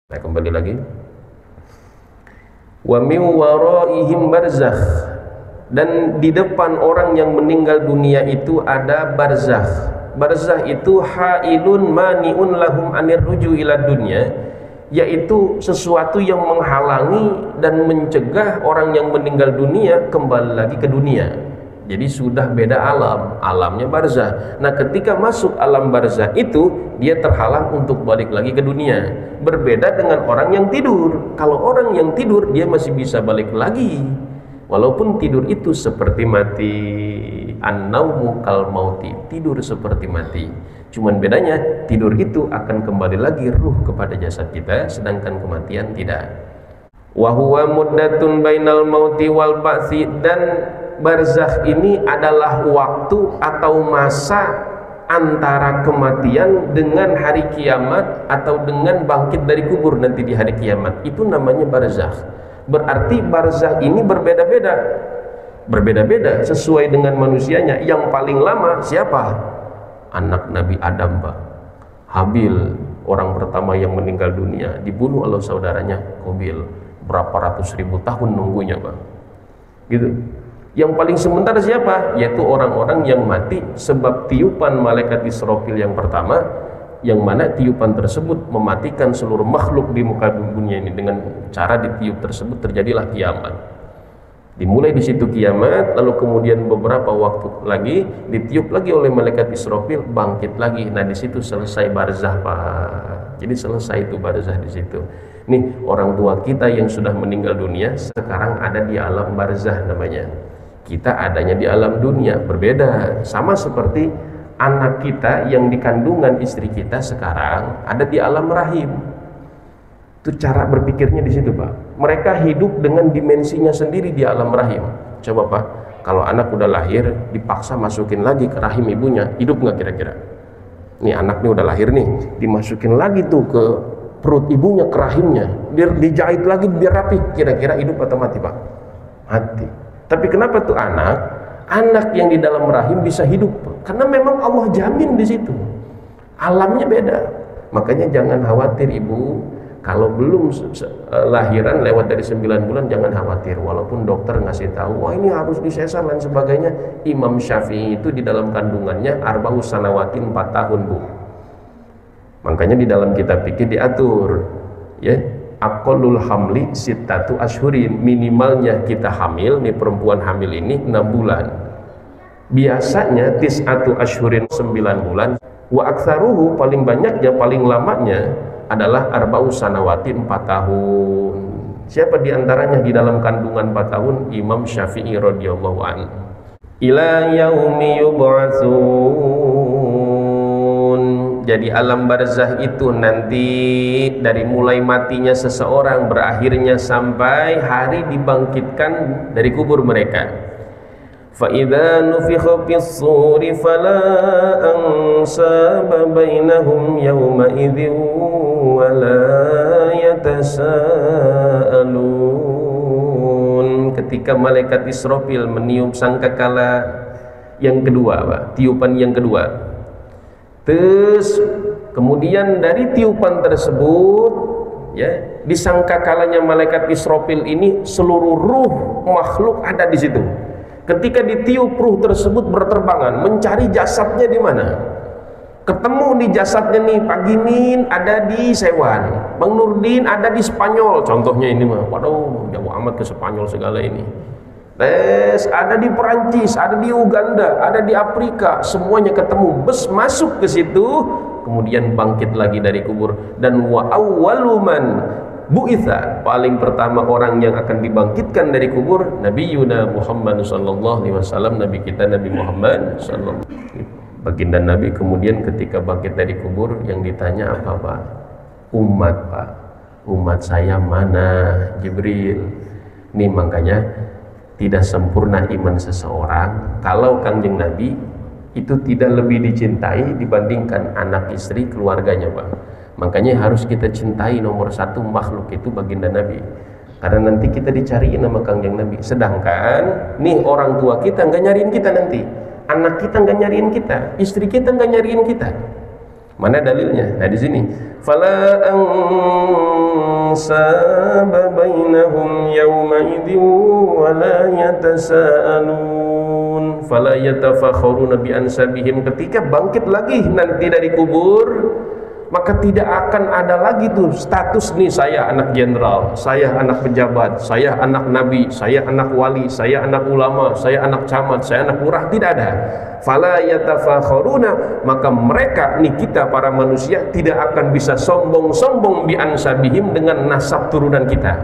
Nah, kembali lagi. Wa min waraihim barzakh, dan di depan orang yang meninggal dunia itu ada barzakh. Barzakh itu hailun maniun lahum anir ruju ila dunya, yaitu sesuatu yang menghalangi dan mencegah orang yang meninggal dunia kembali lagi ke dunia. Jadi sudah beda alam, alamnya barzakh. Nah, ketika masuk alam barzakh itu dia terhalang untuk balik lagi ke dunia. Berbeda dengan orang yang tidur. Kalau orang yang tidur dia masih bisa balik lagi, walaupun tidur itu seperti mati. An-naumu kal mauti, tidur seperti mati. Cuman bedanya tidur itu akan kembali lagi ruh kepada jasad kita, sedangkan kematian tidak. Wa huwa muddatun bainal mauti wal ba'tsi, dan barzakh ini adalah waktu atau masa antara kematian dengan hari kiamat atau dengan bangkit dari kubur nanti di hari kiamat. Itu namanya barzakh. Berarti barzakh ini berbeda-beda sesuai dengan manusianya. Yang paling lama siapa? Anak Nabi Adam, Pak. Habil, orang pertama yang meninggal dunia, dibunuh oleh saudaranya Qabil. Berapa ratus ribu tahun nunggunya, Pak. Gitu. Yang paling sementara siapa? Yaitu orang-orang yang mati sebab tiupan malaikat Israfil yang pertama, yang mana tiupan tersebut mematikan seluruh makhluk di muka dunia ini. Dengan cara ditiup tersebut terjadilah kiamat. Dimulai di situ kiamat, lalu kemudian beberapa waktu lagi ditiup lagi oleh malaikat Israfil, bangkit lagi. Nah, di situ selesai barzakh, Pak. Jadi selesai itu barzakh di situ. Nih, orang tua kita yang sudah meninggal dunia sekarang ada di alam barzakh namanya. Kita adanya di alam dunia, berbeda. Sama seperti anak kita yang di kandungan istri kita sekarang ada di alam rahim. Itu cara berpikirnya di situ, Pak. Mereka hidup dengan dimensinya sendiri di alam rahim. Coba, Pak, kalau anak udah lahir dipaksa masukin lagi ke rahim ibunya, hidup nggak kira-kira? Nih anak nih udah lahir nih, dimasukin lagi tuh ke perut ibunya, ke rahimnya, biar dijahit lagi biar rapi. Kira-kira hidup atau mati, Pak? Mati. Tapi kenapa tuh anak yang di dalam rahim bisa hidup? Karena memang Allah jamin di situ. Alamnya beda. Makanya jangan khawatir ibu, kalau belum lahiran lewat dari 9 bulan jangan khawatir. Walaupun dokter ngasih tahu, wah ini harus disesar dan sebagainya. Imam Syafi'i itu di dalam kandungannya arba'us sanawatin 4 tahun, Bu. Makanya di dalam kitab fikih diatur, ya. Aqallul hamli sittatu ashhurin, minimalnya kita hamil nih, perempuan hamil ini 6 bulan. Biasanya tis'atu ashhurin 9 bulan. Wa aktsaruhu, paling banyaknya, paling lamanya adalah arba'us sanawati 4 tahun. Siapa diantaranya di dalam kandungan 4 tahun? Imam Syafi'i radhiyallahu anhu. Ila yaumi yub'atsun. Jadi alam barzakh itu nanti dari mulai matinya seseorang, berakhirnya sampai hari dibangkitkan dari kubur mereka. Fa idza nufikha fis suri fala ansaba bainahum yawma idzin wa la yatasaalun. Ketika malaikat Israfil meniup sangkakala yang kedua, Pak, tiupan yang kedua. Terus kemudian dari tiupan tersebut, ya, disangkakalanya malaikat Israfil ini seluruh ruh makhluk ada di situ. Ketika ditiup, ruh tersebut berterbangan mencari jasadnya di mana. Ketemu di jasadnya nih, Pak Gimin ada di Sewan, Bang Nurdin ada di Spanyol, contohnya ini mah. Waduh, jauh amat ke Spanyol segala ini. Ada di Perancis, ada di Uganda, ada di Afrika, semuanya ketemu, bus masuk ke situ, kemudian bangkit lagi dari kubur. Dan wa awwaluman bu'itha, paling pertama orang yang akan dibangkitkan dari kubur, Nabi Yuna Muhammad sallallahu alaihi wasallam, Nabi kita Nabi Muhammad sallallahu alaihi wasallam. Baginda Nabi kemudian ketika bangkit dari kubur yang ditanya apa, Pak? Umat, Pak. Umat saya mana? Jibril. Nih makanya tidak sempurna iman seseorang kalau Kangjeng Nabi itu tidak lebih dicintai dibandingkan anak, istri, keluarganya, Pak. Makanya harus kita cintai nomor satu makhluk itu baginda Nabi, karena nanti kita dicariin sama Kangjeng Nabi. Sedangkan nih orang tua kita nggak nyariin kita, nanti anak kita nggak nyariin kita, istri kita nggak nyariin kita. Mana dalilnya? Nah di sini, fala ansaba bainahum yawma idzin wa la yatasaalun fala yatafakharuna bi ansabihim. Ketika bangkit lagi nanti dari kubur, maka tidak akan ada lagi tuh status nih, saya anak jenderal, saya anak pejabat, saya anak nabi, saya anak wali, saya anak ulama, saya anak camat, saya anak lurah. Tidak ada. Fala yatafakharuna, maka mereka nih, kita para manusia tidak akan bisa sombong-sombong bi ansabihim dengan nasab turunan kita.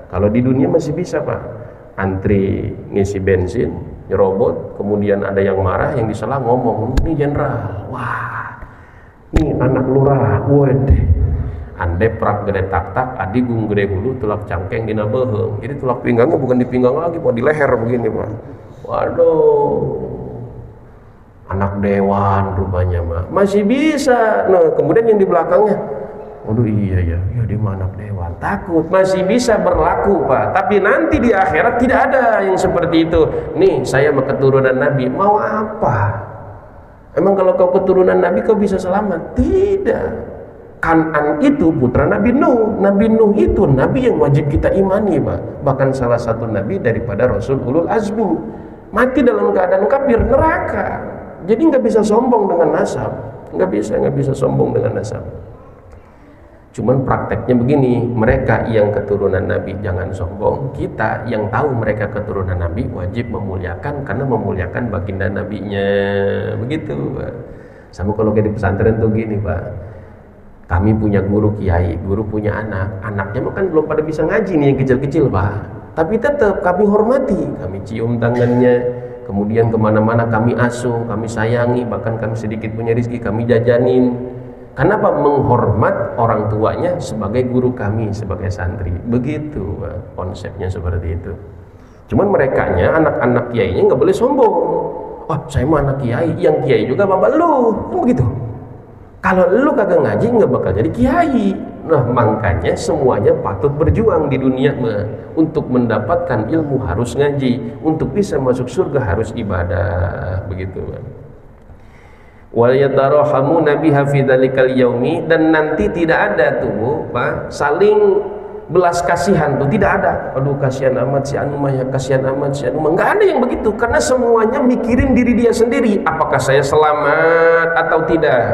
Kalau di dunia masih bisa, Pak, antri ngisi bensin, nyerobot, kemudian ada yang marah, yang disalah ngomong, ini jenderal, wah ini anak lurah, wede, ande prak gede tak-tak, adigung gede hulu, tulak cangkeng dina beheng. Jadi tulak pinggangnya bukan di pinggang lagi, Pak, di leher begini, Pak. Waduh, anak dewan rupanya, Pak. Masih bisa. Nah, kemudian yang di belakangnya, waduh iya dia mah anak dewan. Takut, masih bisa berlaku, Pak. Tapi nanti di akhirat tidak ada yang seperti itu. Nih, saya mau keturunan Nabi, mau apa? Emang kalau kau keturunan Nabi kau bisa selamat? Tidak. Kanan itu putra Nabi Nuh. Nabi Nuh itu Nabi yang wajib kita imani, Pak. Bahkan salah satu Nabi daripada Rasul Ulul Azmi. Mati dalam keadaan kafir, neraka. Jadi nggak bisa sombong dengan nasab. Nggak bisa sombong dengan nasab. Cuman prakteknya begini, mereka yang keturunan Nabi jangan sombong, kita yang tahu mereka keturunan Nabi wajib memuliakan, karena memuliakan baginda Nabinya. Begitu, Pak. Sama kalau kayak di pesantren tuh gini, Pak, kami punya guru kiai, guru punya anak, anaknya mah kan belum pada bisa ngaji nih, yang kecil-kecil, Pak, tapi tetap kami hormati, kami cium tangannya, kemudian kemana-mana kami asuh, kami sayangi, bahkan kami sedikit punya rezeki kami jajanin. Kenapa? Menghormat orang tuanya sebagai guru kami, sebagai santri. Begitu, Pak, konsepnya seperti itu. Cuman merekanya, anak-anak kiainya nggak boleh sombong. Oh, saya mah anak kiai, yang kiai juga bapak lu, kan begitu. Kalau lu kagak ngaji nggak bakal jadi kiai. Nah, makanya semuanya patut berjuang di dunia, untuk mendapatkan ilmu harus ngaji, untuk bisa masuk surga harus ibadah. Begitu, Pak. Wal yatarahamuna biha fi dzalikal yaumi, dan nanti tidak ada tuh, Pak, saling belas kasihan tuh, tidak ada. Aduh kasihan amat si anu mah, ya kasihan amat si anu mah, enggak ada yang begitu, karena semuanya mikirin diri dia sendiri, apakah saya selamat atau tidak.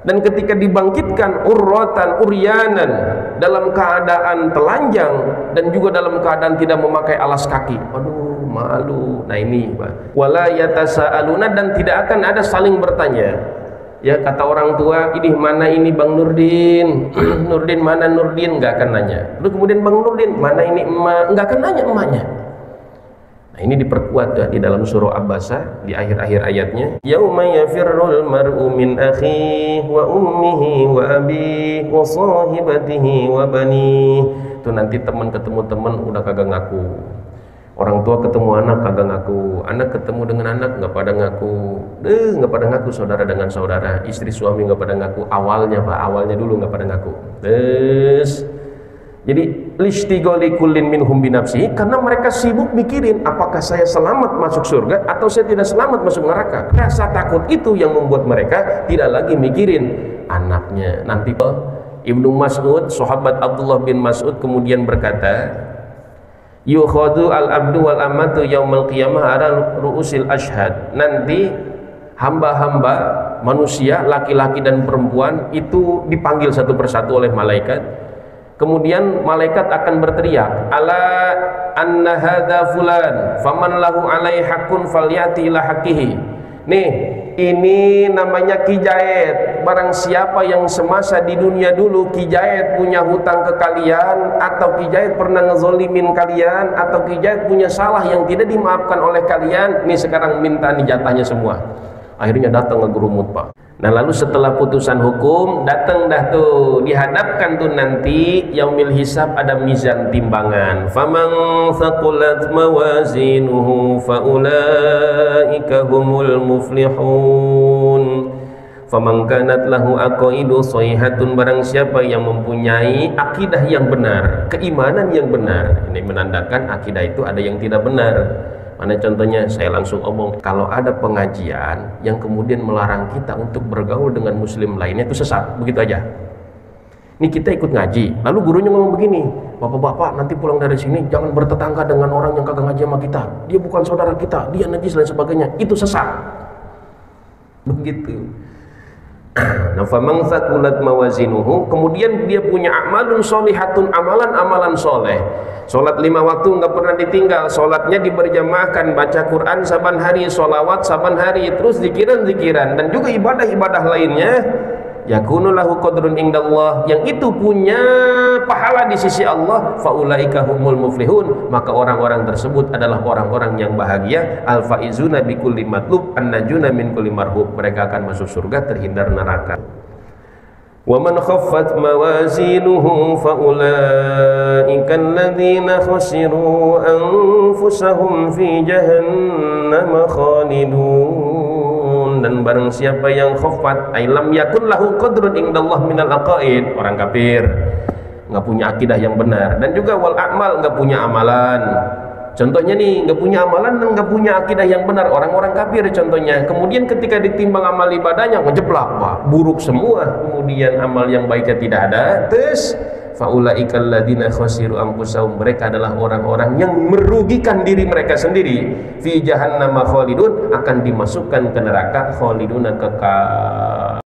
Dan ketika dibangkitkan urratan uryanan, dalam keadaan telanjang dan juga dalam keadaan tidak memakai alas kaki, aduh malu. Nah ini, Pak, wala yatasaaluna, dan tidak akan ada saling bertanya. Ya, kata orang tua, ini mana ini Bang Nurdin, Nurdin mana Nurdin, nggak akan nanya. Lalu kemudian Bang Nurdin mana ini emak, nggak akan nanya emaknya. Nah, ini diperkuat ya di dalam surah Abbasah di akhir-akhir ayatnya. Yauma yafirrul mar'u min akhihi wa ummihi wa abihi wa sahibatihi wa banihi. Itu nanti teman ketemu teman udah kagak ngaku. Orang tua ketemu anak kagak ngaku. Anak ketemu dengan anak nggak pada ngaku. Nggak pada ngaku, saudara dengan saudara, istri suami nggak pada ngaku. Awalnya, Pak, awalnya dulu nggak pada ngaku. Jadi listigholi kullin minhum binafsi, karena mereka sibuk mikirin apakah saya selamat masuk surga atau saya tidak selamat masuk neraka. Rasa takut itu yang membuat mereka tidak lagi mikirin anaknya. Nanti Ibnu Mas'ud, sahabat Abdullah bin Mas'ud kemudian berkata, yukhadu al-abdu wal amatu yaumal qiyamah ala ru'usil ashhad. Nanti hamba-hamba manusia, laki-laki dan perempuan itu dipanggil satu persatu oleh malaikat. Kemudian malaikat akan berteriak, ala anna hadza fulan faman lahu alai haqqun falyati ila haqqihi. Nih, ini namanya Ki Jaid. Barang siapa yang semasa di dunia dulu Ki Jaid punya hutang ke kalian, atau Ki Jaid pernah ngezolimin kalian, atau Ki Jaid punya salah yang tidak dimaafkan oleh kalian, nih sekarang minta nih jatahnya semua. Akhirnya datang ngegerumut, Pak. Nah, lalu setelah putusan hukum datang dah tuh, dihadapkan tuh nanti yaumil hisab, ada mizan timbangan. Faman thaqulat mawazinuhu faulaika humul muflihun. Faman kanat lahu aqaidu shaihatun, barang siapa yang mempunyai akidah yang benar, keimanan yang benar. Ini menandakan akidah itu ada yang tidak benar. Mana contohnya? Saya langsung omong, kalau ada pengajian yang kemudian melarang kita untuk bergaul dengan muslim lainnya, itu sesat, begitu aja. Nih kita ikut ngaji, lalu gurunya ngomong begini, bapak-bapak nanti pulang dari sini jangan bertetangga dengan orang yang kagak ngaji sama kita, dia bukan saudara kita, dia najis dan sebagainya, itu sesat. Begitu. Nah, faman thaqulat mawazinuhu, kemudian dia punya amalun sholihatun, amalan-amalan soleh. Salat 5 waktu nggak pernah ditinggal, salatnya diberjamaahkan, baca Quran saban hari, sholawat saban hari, terus zikiran-zikiran dan juga ibadah-ibadah lainnya. Yakunu lahu qadrun indallah, yang itu punya pahala di sisi Allah. Faulaika humul muflihun, maka orang-orang tersebut adalah orang-orang yang bahagia. Al faizuna bi kulli matlub annajuna min kulli marhub, mereka akan masuk surga terhindar neraka. Wa man khaffat mawazinuhu faulaika alladzina khasiru anfusahum fi jahannam khalidun. Dan barang siapa yang khafat ay lam yakun lahu qadrun indallah minal aqaid, orang kafir, nggak punya akidah yang benar, dan juga wal a'mal, nggak punya amalan. Contohnya nih, nggak punya amalan dan nggak punya akidah yang benar, orang-orang kafir contohnya. Kemudian ketika ditimbang amal ibadahnya ngejeblak, Pak, buruk semua. Kemudian amal yang baiknya tidak ada. Terus faulaika alladzina khasiru anfusahum, mereka adalah orang-orang yang merugikan diri mereka sendiri. Fi jahannam khalidun, akan dimasukkan ke neraka khaliduna kekal.